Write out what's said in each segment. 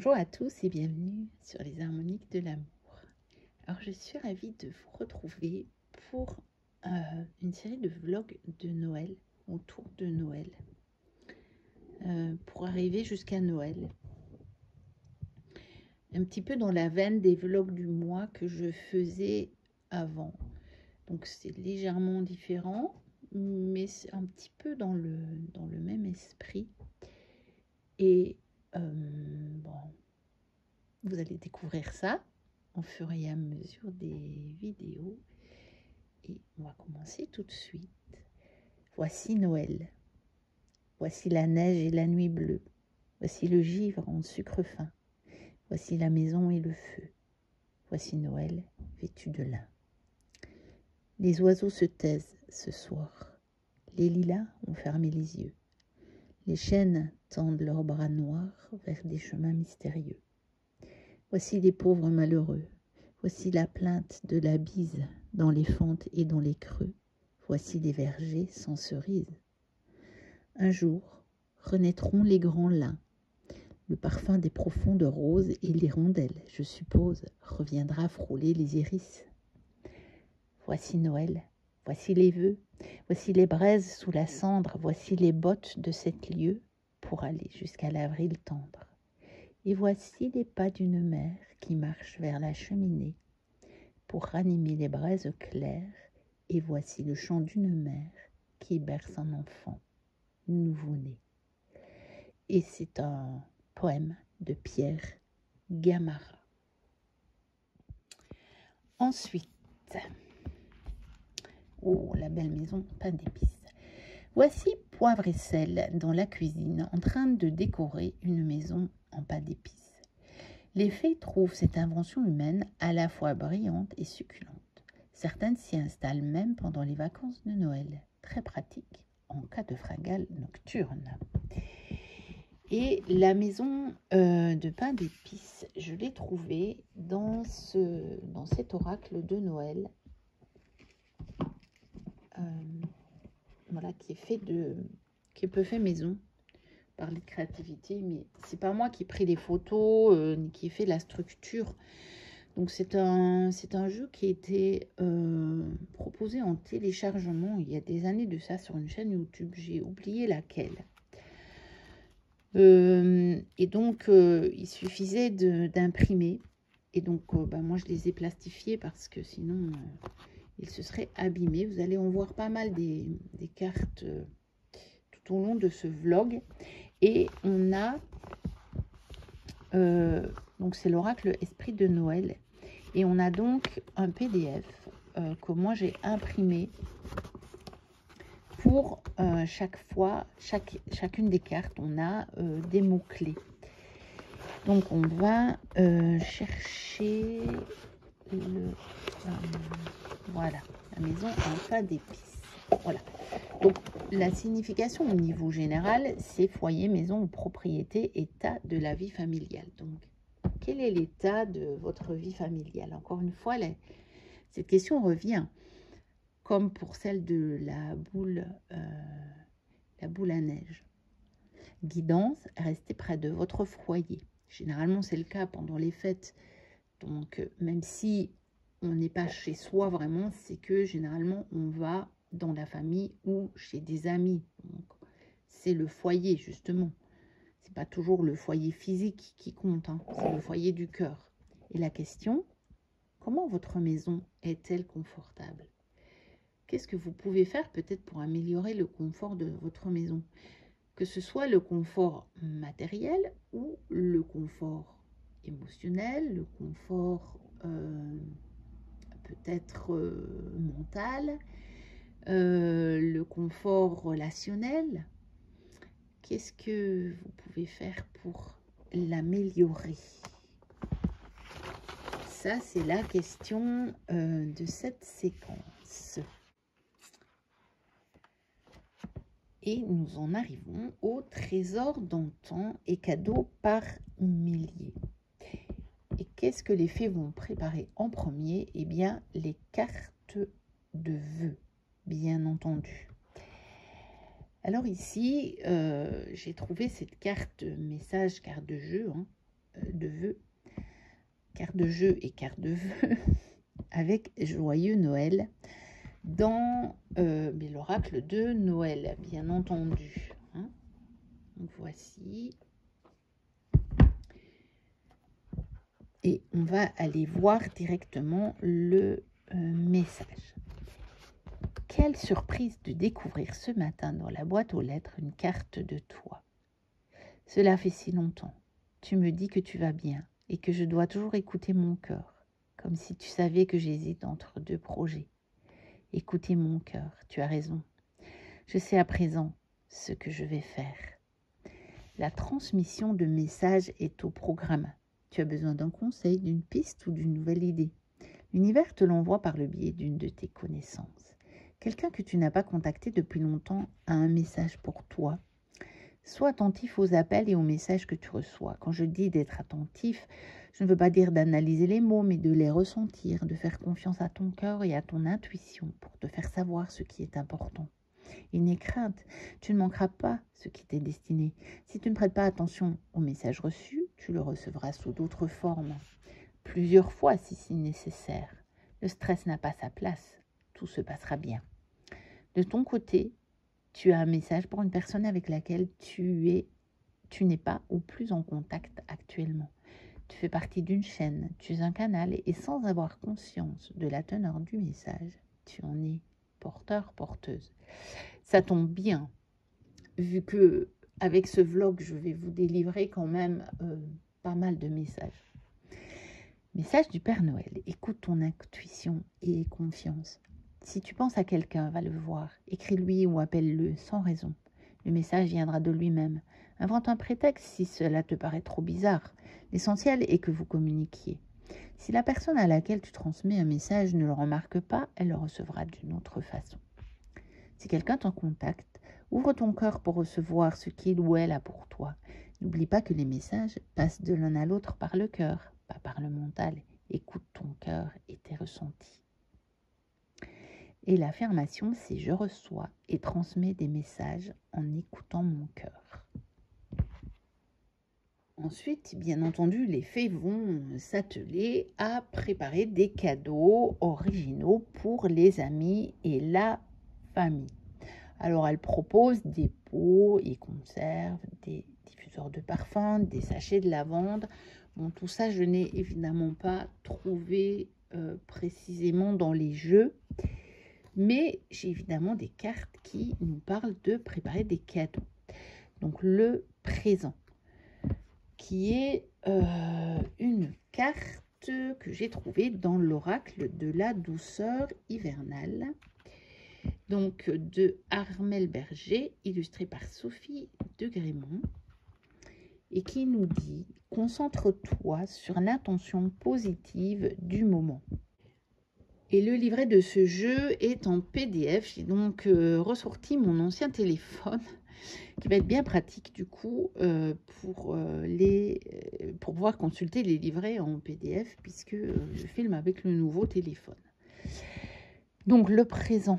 Bonjour à tous et bienvenue sur les harmoniques de l'amour. Alors je suis ravie de vous retrouver pour une série de vlogs de Noël, autour de Noël, pour arriver jusqu'à Noël. Un petit peu dans la veine des vlogs du mois que je faisais avant. Donc c'est légèrement différent, mais c'est un petit peu dans le même esprit. Et bon, vous allez découvrir ça au fur et à mesure des vidéos. Et on va commencer tout de suite. Voici Noël. Voici la neige et la nuit bleue. Voici le givre en sucre fin. Voici la maison et le feu. Voici Noël vêtu de lin. Les oiseaux se taisent ce soir. Les lilas ont fermé les yeux. Les chênes tendent leurs bras noirs vers des chemins mystérieux. Voici les pauvres malheureux. Voici la plainte de la bise dans les fentes et dans les creux. Voici des vergers sans cerises. Un jour, renaîtront les grands lins. Le parfum des profondes roses et l'hirondelle, je suppose, reviendra frôler les iris. Voici Noël, voici les vœux, voici les braises sous la cendre, voici les bottes de 7 lieues pour aller jusqu'à l'avril tendre. Et voici les pas d'une mère qui marche vers la cheminée pour ranimer les braises claires. Et voici le chant d'une mère qui berce un enfant nouveau-né. Et c'est un poème de Pierre Gamarra. Ensuite, oh, la belle maison, pain d'épices. Voici Poivre et Sel dans la cuisine en train de décorer une maison en pain d'épices. Les fées trouvent cette invention humaine à la fois brillante et succulente. Certaines s'y installent même pendant les vacances de Noël, très pratique en cas de fringale nocturne. Et la maison de pain d'épices, je l'ai trouvée dans cet oracle de Noël, voilà, qui est peu fait maison. Parler de créativité, mais c'est pas moi qui ai pris les photos ni qui ai fait la structure. Donc c'est un jeu qui a été proposé en téléchargement il y a des années de ça sur une chaîne YouTube, j'ai oublié laquelle. Et donc il suffisait d'imprimer, et donc moi je les ai plastifiés parce que sinon ils se seraient abîmés. Vous allez en voir pas mal des cartes tout au long de ce vlog. Et on a, donc c'est l'oracle Esprit de Noël. Et on a donc un PDF que moi j'ai imprimé pour chacune des cartes. On a des mots-clés. Donc on va chercher voilà, la maison en pain d'épices. Voilà. Donc, la signification au niveau général, c'est foyer, maison ou propriété, état de la vie familiale. Donc, quel est l'état de votre vie familiale? Encore une fois, cette question revient, comme pour celle de la boule à neige. Guidance, restez près de votre foyer. Généralement, c'est le cas pendant les fêtes. Donc, même si on n'est pas chez soi vraiment, c'est que généralement, on va dans la famille ou chez des amis. C'est le foyer, justement. C'est pas toujours le foyer physique qui compte, hein. C'est le foyer du cœur. Et la question, comment votre maison est-elle confortable? Qu'est-ce que vous pouvez faire peut-être pour améliorer le confort de votre maison? Que ce soit le confort matériel ou le confort émotionnel, le confort peut-être mental, le confort relationnel. Qu'est-ce que vous pouvez faire pour l'améliorer? Ça, c'est la question de cette séquence. Et nous en arrivons au trésor d'antan et cadeaux par milliers. Et qu'est-ce que les fées vont préparer en premier? Eh bien, les cartes de vœux, bien entendu. Alors ici, j'ai trouvé cette carte message, carte de jeu, hein, de vœux, carte de jeu et carte de vœux, avec Joyeux Noël dans l'oracle de Noël, bien entendu. Hein. Donc voici. Et on va aller voir directement le message. Quelle surprise de découvrir ce matin dans la boîte aux lettres une carte de toi. Cela fait si longtemps. Tu me dis que tu vas bien et que je dois toujours écouter mon cœur, comme si tu savais que j'hésite entre deux projets. Écoutez mon cœur, tu as raison. Je sais à présent ce que je vais faire. La transmission de messages est au programme. Tu as besoin d'un conseil, d'une piste ou d'une nouvelle idée. L'univers te l'envoie par le biais d'une de tes connaissances. Quelqu'un que tu n'as pas contacté depuis longtemps a un message pour toi. Sois attentif aux appels et aux messages que tu reçois. Quand je dis d'être attentif, je ne veux pas dire d'analyser les mots, mais de les ressentir, de faire confiance à ton cœur et à ton intuition pour te faire savoir ce qui est important. Et n'aie crainte, tu ne manqueras pas ce qui t'est destiné. Si tu ne prêtes pas attention au message reçu, tu le recevras sous d'autres formes, plusieurs fois si nécessaire. Le stress n'a pas sa place, tout se passera bien. De ton côté, tu as un message pour une personne avec laquelle tu n'es pas ou plus en contact actuellement. Tu fais partie d'une chaîne, tu es un canal et sans avoir conscience de la teneur du message, tu en es porteur, porteuse. Ça tombe bien, vu que avec ce vlog, je vais vous délivrer quand même pas mal de messages. Message du Père Noël. Écoute ton intuition et aie confiance. Si tu penses à quelqu'un, va le voir. Écris-lui ou appelle-le sans raison. Le message viendra de lui-même. Invente un prétexte si cela te paraît trop bizarre. L'essentiel est que vous communiquiez. Si la personne à laquelle tu transmets un message ne le remarque pas, elle le recevra d'une autre façon. Si quelqu'un t'en contacte, ouvre ton cœur pour recevoir ce qu'il ou elle a pour toi. N'oublie pas que les messages passent de l'un à l'autre par le cœur, pas par le mental. Écoute ton cœur et tes ressentis. Et l'affirmation, c'est « je reçois et transmets des messages en écoutant mon cœur ». Ensuite, bien entendu, les fées vont s'atteler à préparer des cadeaux originaux pour les amis et la famille. Alors, elles proposent des pots et conserves, des diffuseurs de parfums, des sachets de lavande. Bon, tout ça, je n'ai évidemment pas trouvé précisément dans les jeux. Mais j'ai évidemment des cartes qui nous parlent de préparer des cadeaux. Donc, le présent, qui est une carte que j'ai trouvée dans l'oracle de la douceur hivernale. Donc, de Armelle Berger, illustrée par Sophie de Grémont. Et qui nous dit « Concentre-toi sur l'intention positive du moment ». Et le livret de ce jeu est en PDF. J'ai donc ressorti mon ancien téléphone qui va être bien pratique du coup pour pouvoir consulter les livrets en PDF puisque je filme avec le nouveau téléphone. Donc le présent,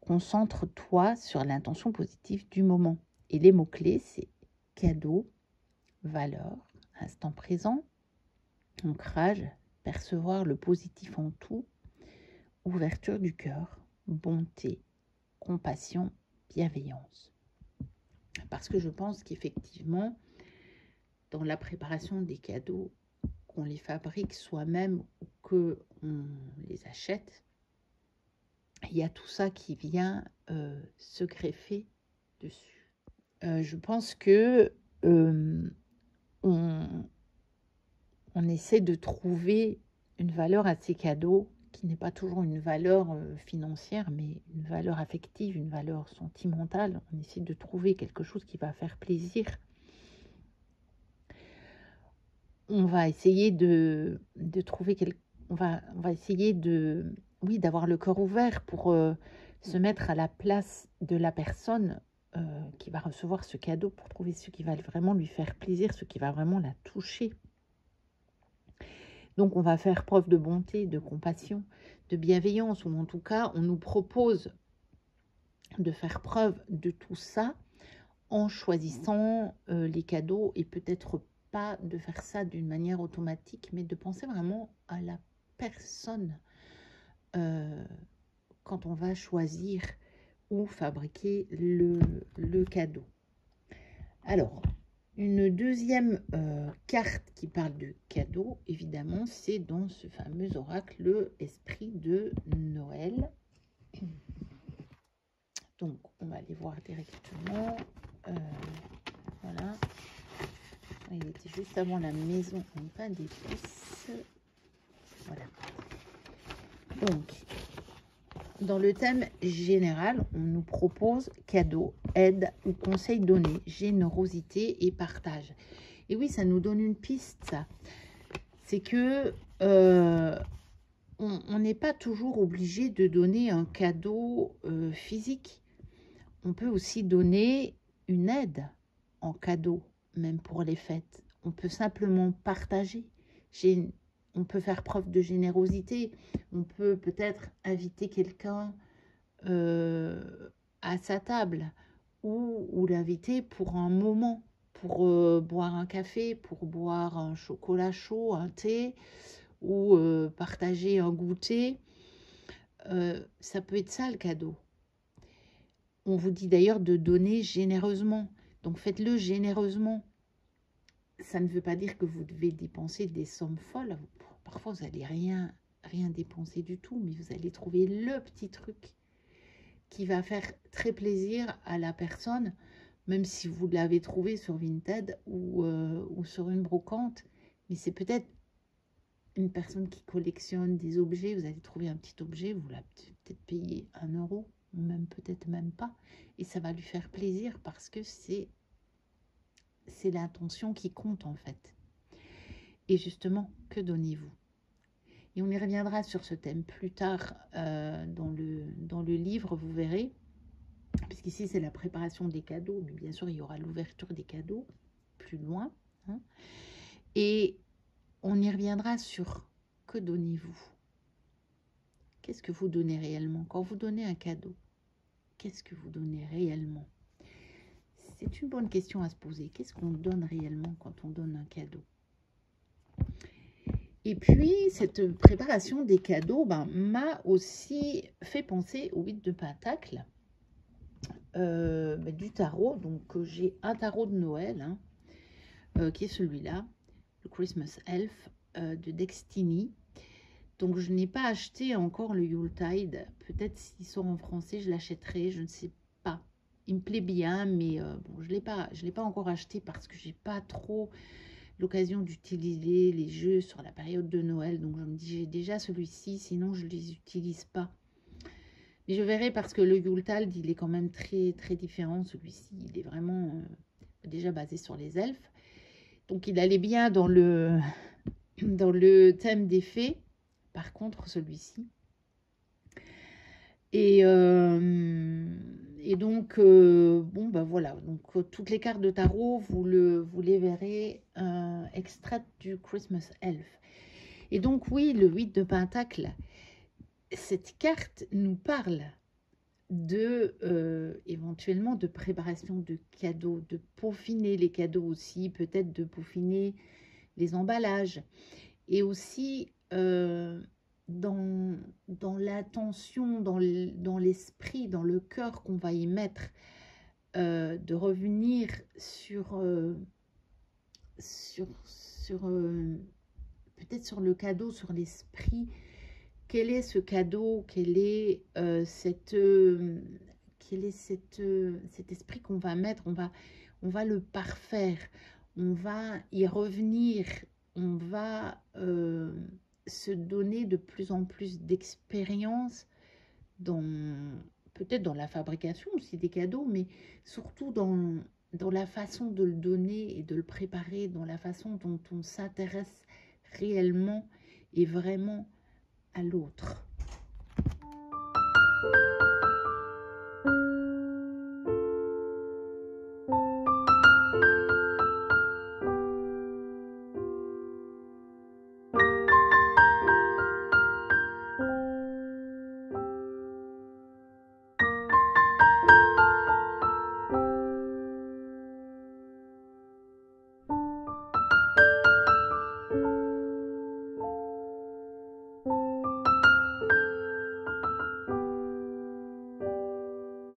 concentre-toi sur l'intention positive du moment. Et les mots-clés, c'est cadeau, valeur, instant présent, ancrage, percevoir le positif en tout, ouverture du cœur, bonté, compassion, bienveillance. Parce que je pense qu'effectivement, dans la préparation des cadeaux, qu'on les fabrique soi-même ou qu'on les achète, il y a tout ça qui vient se greffer dessus. Je pense que on essaie de trouver une valeur à ces cadeaux qui n'est pas toujours une valeur financière, mais une valeur affective, une valeur sentimentale. On essaie de trouver quelque chose qui va faire plaisir. On va essayer de trouver on va essayer d'avoir le cœur ouvert pour se mettre à la place de la personne qui va recevoir ce cadeau, pour trouver ce qui va vraiment lui faire plaisir, ce qui va vraiment la toucher. Donc, on va faire preuve de bonté, de compassion, de bienveillance, ou en tout cas, on nous propose de faire preuve de tout ça en choisissant les cadeaux et peut-être pas de faire ça d'une manière automatique, mais de penser vraiment à la personne quand on va choisir ou fabriquer le cadeau. Alors, une deuxième carte qui parle de cadeau, évidemment, c'est dans ce fameux oracle, le esprit de Noël. Donc, on va aller voir directement. Voilà. Il était juste avant la maison en pain d'épices. Voilà. Donc, dans le thème général, on nous propose cadeau, aide ou conseil donné, générosité et partage. Et oui, ça nous donne une piste, ça. C'est que on n'est pas toujours obligé de donner un cadeau physique. On peut aussi donner une aide en cadeau, même pour les fêtes. On peut simplement partager. On peut faire preuve de générosité. On peut peut-être inviter quelqu'un à sa table ou l'inviter pour un moment, pour boire un café, pour boire un chocolat chaud, un thé ou partager un goûter. Ça peut être ça le cadeau. On vous dit d'ailleurs de donner généreusement. Donc faites-le généreusement. Ça ne veut pas dire que vous devez dépenser des sommes folles. Parfois, vous n'allez rien dépenser du tout, mais vous allez trouver le petit truc qui va faire très plaisir à la personne, même si vous l'avez trouvé sur Vinted ou sur une brocante. Mais c'est peut-être une personne qui collectionne des objets. Vous allez trouver un petit objet, vous l'avez peut-être payé 1 €, ou même peut-être même pas. Et ça va lui faire plaisir parce que c'est l'intention qui compte en fait. Et justement, que donnez-vous? Et on y reviendra sur ce thème plus tard dans le livre, vous verrez. Puisqu'ici, c'est la préparation des cadeaux. Mais bien sûr, il y aura l'ouverture des cadeaux plus loin. Hein. Et on y reviendra sur que donnez-vous? Qu'est-ce que vous donnez réellement? Quand vous donnez un cadeau, qu'est-ce que vous donnez réellement? C'est une bonne question à se poser. Qu'est-ce qu'on donne réellement quand on donne un cadeau? Et puis, cette préparation des cadeaux m'a aussi fait penser au 8 de Pentacle du tarot. Donc, j'ai un tarot de Noël, hein, qui est celui-là, le Christmas Elf de Destiny. Donc, je n'ai pas acheté encore le Yuletide. Peut-être s'il sort en français, je l'achèterai, je ne sais pas. Il me plaît bien, mais bon, je l'ai pas encore acheté parce que j'ai pas trop l'occasion d'utiliser les jeux sur la période de Noël. Donc, je me dis, j'ai déjà celui-ci, sinon je ne les utilise pas. Mais je verrai parce que le Yuletide, il est quand même très, très différent. Celui-ci, il est vraiment déjà basé sur les elfes. Donc, il allait bien dans le thème des fées. Par contre, celui-ci. Et donc, bon, voilà. Donc, toutes les cartes de tarot, vous les verrez extraites du Christmas Elf. Et donc, oui, le 8 de Pentacle, cette carte nous parle éventuellement de préparation de cadeaux, de peaufiner les cadeaux aussi, peut-être de peaufiner les emballages. Et aussi dans l'attention, dans l'esprit, dans le cœur qu'on va y mettre, de revenir sur peut-être sur le cadeau, sur l'esprit. Quel est ce cadeau? Quel est cet esprit qu'on va mettre? On va le parfaire, on va y revenir, on va se donner de plus en plus d'expérience peut-être dans la fabrication aussi des cadeaux, mais surtout dans la façon de le donner et de le préparer, dans la façon dont on s'intéresse réellement et vraiment à l'autre.